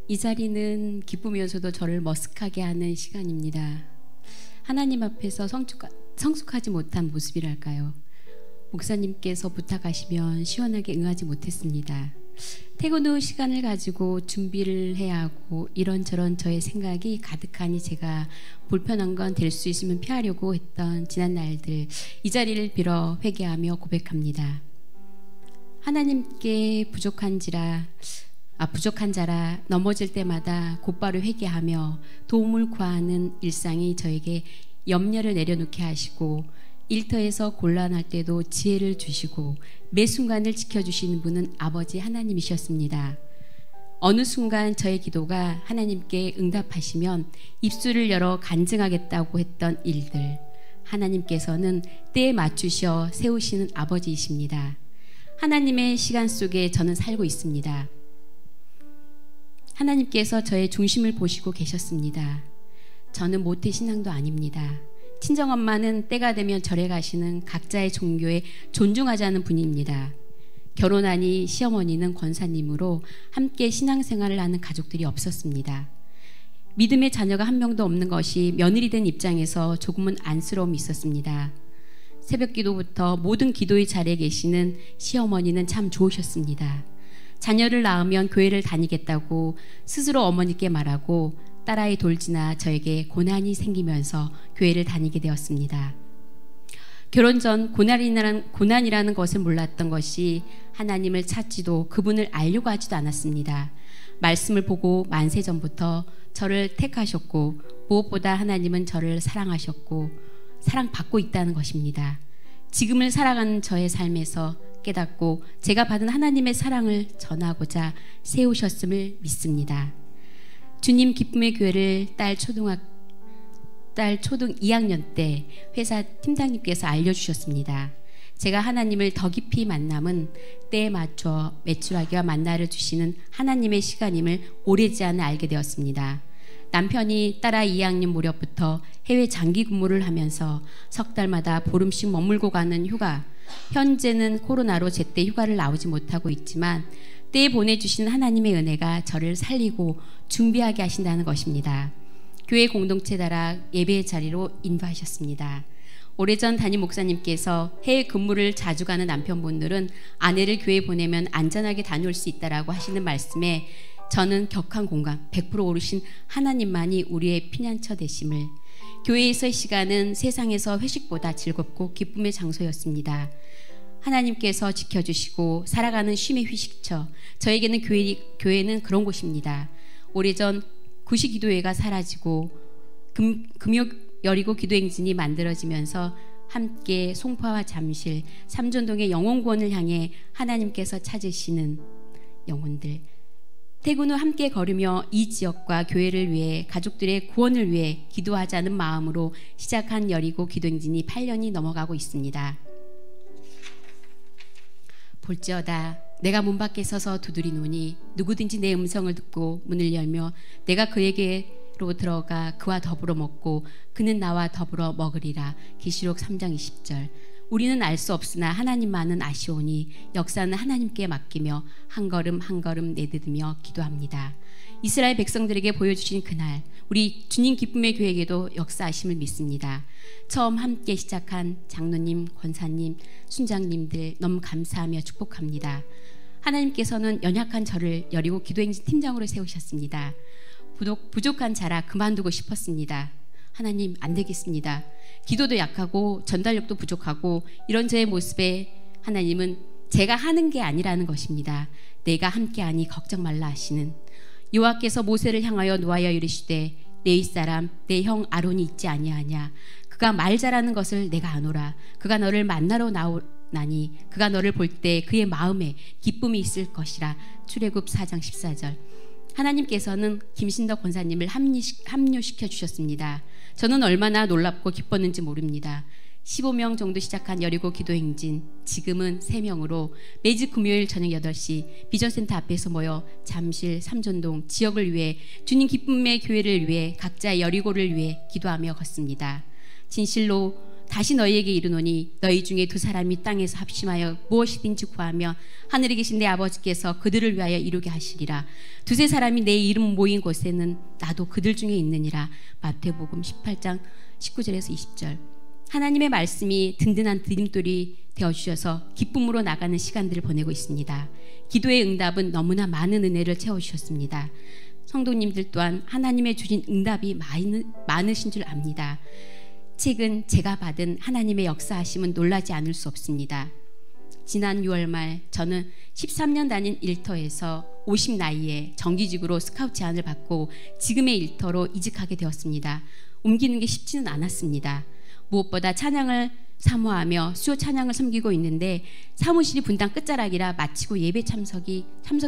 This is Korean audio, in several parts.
이 자리는 기쁘면서도 저를 머쓱하게 하는 시간입니다. 하나님 앞에서 성숙하지 못한 모습이랄까요. 목사님께서 부탁하시면 시원하게 응하지 못했습니다. 퇴근 후 시간을 가지고 준비를 해야 하고 이런저런 저의 생각이 가득하니 제가 불편한 건 될 수 있으면 피하려고 했던 지난 날들, 이 자리를 빌어 회개하며 고백합니다. 하나님께 부족한 자라 넘어질 때마다 곧바로 회개하며 도움을 구하는 일상이 저에게 염려를 내려놓게 하시고, 일터에서 곤란할 때도 지혜를 주시고 매 순간을 지켜주시는 분은 아버지 하나님이셨습니다. 어느 순간 저의 기도가 하나님께 응답하시면 입술을 열어 간증하겠다고 했던 일들, 하나님께서는 때에 맞추셔 세우시는 아버지이십니다. 하나님의 시간 속에 저는 살고 있습니다. 하나님께서 저의 중심을 보시고 계셨습니다. 저는 모태신앙도 아닙니다. 친정엄마는 때가 되면 절에 가시는 각자의 종교에 존중하자는 분입니다. 결혼하니 시어머니는 권사님으로 함께 신앙생활을 하는 가족들이 없었습니다. 믿음의 자녀가 한 명도 없는 것이 며느리 된 입장에서 조금은 안쓰러움이 있었습니다. 새벽 기도부터 모든 기도의 자리에 계시는 시어머니는 참 좋으셨습니다. 자녀를 낳으면 교회를 다니겠다고 스스로 어머니께 말하고 딸아이 돌지나 저에게 고난이 생기면서 교회를 다니게 되었습니다. 결혼 전 고난이라는 것을 몰랐던 것이 하나님을 찾지도 그분을 알려고 하지도 않았습니다. 말씀을 보고 만세 전부터 저를 택하셨고, 무엇보다 하나님은 저를 사랑하셨고 사랑받고 있다는 것입니다. 지금을 살아가는 저의 삶에서 깨닫고 제가 받은 하나님의 사랑을 전하고자 세우셨음을 믿습니다. 주님 기쁨의 교회를 딸 초등 2학년 때 회사 팀장님께서 알려주셨습니다. 제가 하나님을 더 깊이 만남은 때에 맞춰 매출하기와 만나를 주시는 하나님의 시간임을 오래지 않아 알게 되었습니다. 남편이 딸아이 2학년 무렵부터 해외 장기 근무를 하면서 석 달마다 보름씩 머물고 가는 휴가, 현재는 코로나로 제때 휴가를 나오지 못하고 있지만 때에 보내주신 하나님의 은혜가 저를 살리고 준비하게 하신다는 것입니다. 교회 공동체 다락 예배의 자리로 인도하셨습니다. 오래전 담임 목사님께서 해외 근무를 자주 가는 남편분들은 아내를 교회에 보내면 안전하게 다녀올 수 있다라고 하시는 말씀에 저는 격한 공감, 100% 오르신 하나님만이 우리의 피난처 되심을, 교회에서의 시간은 세상에서 회식보다 즐겁고 기쁨의 장소였습니다. 하나님께서 지켜주시고 살아가는 쉼의 휴식처, 저에게는 교회는 그런 곳입니다. 오래전 구시기도회가 사라지고 금요 여리고 기도행진이 만들어지면서 함께 송파와 잠실, 삼전동의 영혼구원을 향해 하나님께서 찾으시는 영혼들, 퇴근 후 함께 걸으며 이 지역과 교회를 위해, 가족들의 구원을 위해 기도하자는 마음으로 시작한 여리고 기도행진이 8년이 넘어가고 있습니다. 볼지어다 내가 문 밖에 서서 두드리노니 누구든지 내 음성을 듣고 문을 열며 내가 그에게로 들어가 그와 더불어 먹고 그는 나와 더불어 먹으리라. 계시록 3장 20절. 우리는 알 수 없으나 하나님만은 아시오니 역사는 하나님께 맡기며 한 걸음 한 걸음 내딛으며 기도합니다. 이스라엘 백성들에게 보여주신 그날, 우리 주님 기쁨의 교회에게도 역사하심을 믿습니다. 처음 함께 시작한 장로님, 권사님, 순장님들 너무 감사하며 축복합니다. 하나님께서는 연약한 저를 여리고 기도행진 팀장으로 세우셨습니다. 부족한 자라 그만두고 싶었습니다. 하나님, 안 되겠습니다. 기도도 약하고 전달력도 부족하고 이런 저의 모습에 하나님은 제가 하는 게 아니라는 것입니다. 내가 함께하니 걱정 말라 하시는, 여호와께서 모세를 향하여 노하여 이르시되 내 윗사람 내 형 아론이 있지 아니하냐. 그가 말 잘하는 것을 내가 아노라. 그가 너를 만나러 나오나니 그가 너를 볼 때 그의 마음에 기쁨이 있을 것이라. 출애굽 4장 14절. 하나님께서는 김신덕 권사님을 합류시켜 주셨습니다. 저는 얼마나 놀랍고 기뻤는지 모릅니다. 15명 정도 시작한 여리고 기도행진, 지금은 3명으로 매주 금요일 저녁 8시 비전센터 앞에서 모여 잠실, 삼전동 지역을 위해, 주님 기쁨의 교회를 위해, 각자 여리고를 위해 기도하며 걷습니다. 진실로 다시 너희에게 이르노니 너희 중에 두 사람이 땅에서 합심하여 무엇이든지 구하며 하늘에 계신 내 아버지께서 그들을 위하여 이루게 하시리라. 두세 사람이 내 이름 모인 곳에는 나도 그들 중에 있느니라. 마태복음 18장 19절에서 20절. 하나님의 말씀이 든든한 디딤돌이 되어주셔서 기쁨으로 나가는 시간들을 보내고 있습니다. 기도의 응답은 너무나 많은 은혜를 채워주셨습니다. 성도님들 또한 하나님의 주신 응답이 많으신 줄 압니다. 최근 제가 받은 하나님의 역사하심은 놀라지 않을 수 없습니다. 지난 6월 말 저는 13년 다닌 일터에서 50 나이에 정기직으로 스카우트 제안을 받고 지금의 일터로 이직하게 되었습니다. 옮기는 게 쉽지는 않았습니다. 무엇보다 찬양을 사모하며 수요 찬양을 섬기고 있는데 사무실이 분당 끝자락이라 마치고 예배 참석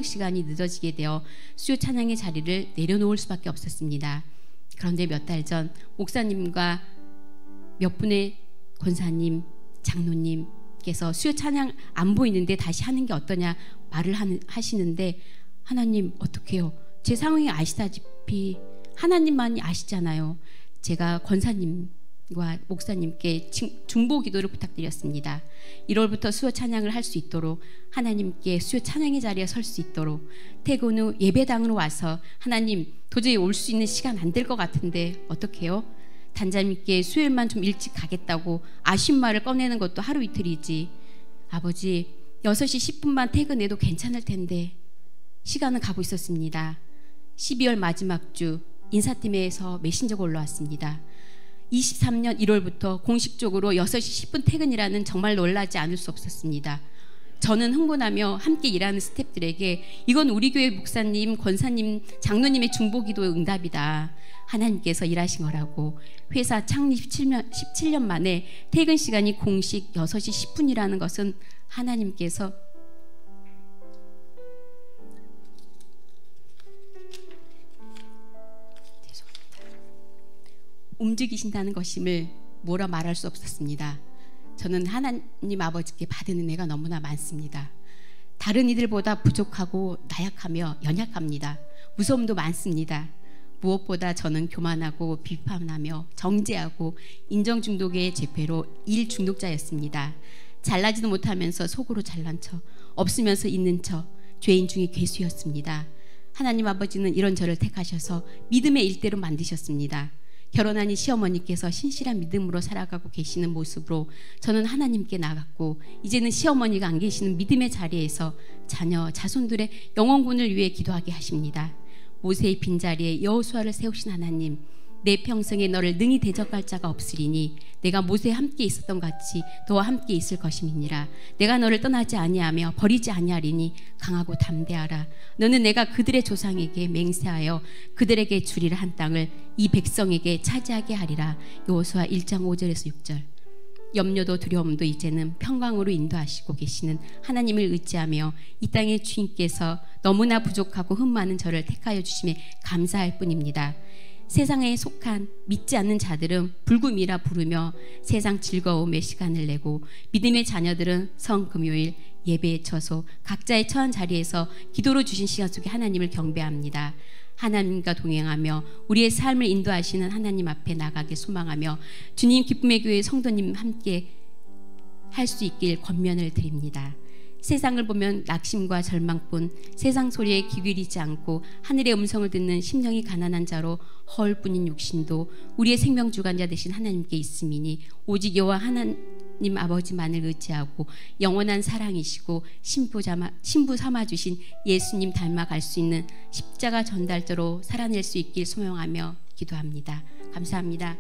시간이 늦어지게 되어 수요 찬양의 자리를 내려놓을 수밖에 없었습니다. 그런데 몇 달 전 목사님과 몇 분의 권사님, 장로님께서 수요 찬양 안 보이는데 다시 하는 게 어떠냐 말을 하시는데 하나님 어떡해요? 제 상황이 아시다시피 하나님만이 아시잖아요. 제가 권사님과 목사님께 중보 기도를 부탁드렸습니다. 1월부터 수요 찬양을 할 수 있도록 하나님께 수요 찬양의 자리에 설 수 있도록 퇴근 후 예배당으로 와서 하나님 도저히 올 수 있는 시간 안 될 것 같은데 어떡해요? 단장님께 수요일만 좀 일찍 가겠다고 아쉬운 말을 꺼내는 것도 하루 이틀이지. 아버지 6시 10분만 퇴근해도 괜찮을 텐데 시간은 가고 있었습니다. 12월 마지막 주 인사팀에서 메신저가 올라왔습니다. 23년 1월부터 공식적으로 6시 10분 퇴근이라는 정말 놀라지 않을 수 없었습니다. 저는 흥분하며 함께 일하는 스태프들에게 이건 우리 교회 목사님, 권사님, 장로님의 중보기도의 응답이다. 하나님께서 일하신 거라고. 회사 창립 17년 만에 퇴근 시간이 공식 6시 10분이라는 것은 하나님께서 움직이신다는 것임을 뭐라 말할 수 없었습니다. 저는 하나님 아버지께 받은 은혜가 너무나 많습니다. 다른 이들보다 부족하고 나약하며 연약합니다. 무서움도 많습니다. 무엇보다 저는 교만하고 비판하며 정죄하고 인정 중독의 죄패로 일 중독자였습니다. 잘나지도 못하면서 속으로 잘난 척, 없으면서 있는 척, 죄인 중에 괴수였습니다. 하나님 아버지는 이런 저를 택하셔서 믿음의 일대로 만드셨습니다. 결혼한 이 시어머니께서 신실한 믿음으로 살아가고 계시는 모습으로 저는 하나님께 나갔고 이제는 시어머니가 안 계시는 믿음의 자리에서 자녀, 자손들의 영혼군을 위해 기도하게 하십니다. 모세의 빈자리에 여호수아를 세우신 하나님, 내 평생에 너를 능히 대적할 자가 없으리니 내가 모세와 함께 있었던 같이 너와 함께 있을 것임이니라. 내가 너를 떠나지 아니하며 버리지 아니하리니 강하고 담대하라. 너는 내가 그들의 조상에게 맹세하여 그들에게 주리라 한 땅을 이 백성에게 차지하게 하리라. 여호수아 1장 5절에서 6절. 염려도 두려움도 이제는 평강으로 인도하시고 계시는 하나님을 의지하며 이 땅의 주인께서 너무나 부족하고 흠 많은 저를 택하여 주심에 감사할 뿐입니다. 세상에 속한 믿지 않는 자들은 불금이라 부르며 세상 즐거움에 시간을 내고 믿음의 자녀들은 성금요일 예배의 처소 각자의 처한 자리에서 기도로 주신 시간 속에 하나님을 경배합니다. 하나님과 동행하며 우리의 삶을 인도하시는 하나님 앞에 나가길 소망하며 주님 기쁨의 교회 성도님 함께 할 수 있길 권면을 드립니다. 세상을 보면 낙심과 절망뿐, 세상 소리에 귀 기울이지 않고 하늘의 음성을 듣는 심령이 가난한 자로 허울뿐인 육신도 우리의 생명 주관자 되신 하나님께 있음이니 오직 여호와 하나님 아버지만을 의지하고 영원한 사랑이시고 신부 삼아주신 예수님 닮아갈 수 있는 십자가 전달자로 살아낼 수 있길 소명하며 기도합니다. 감사합니다.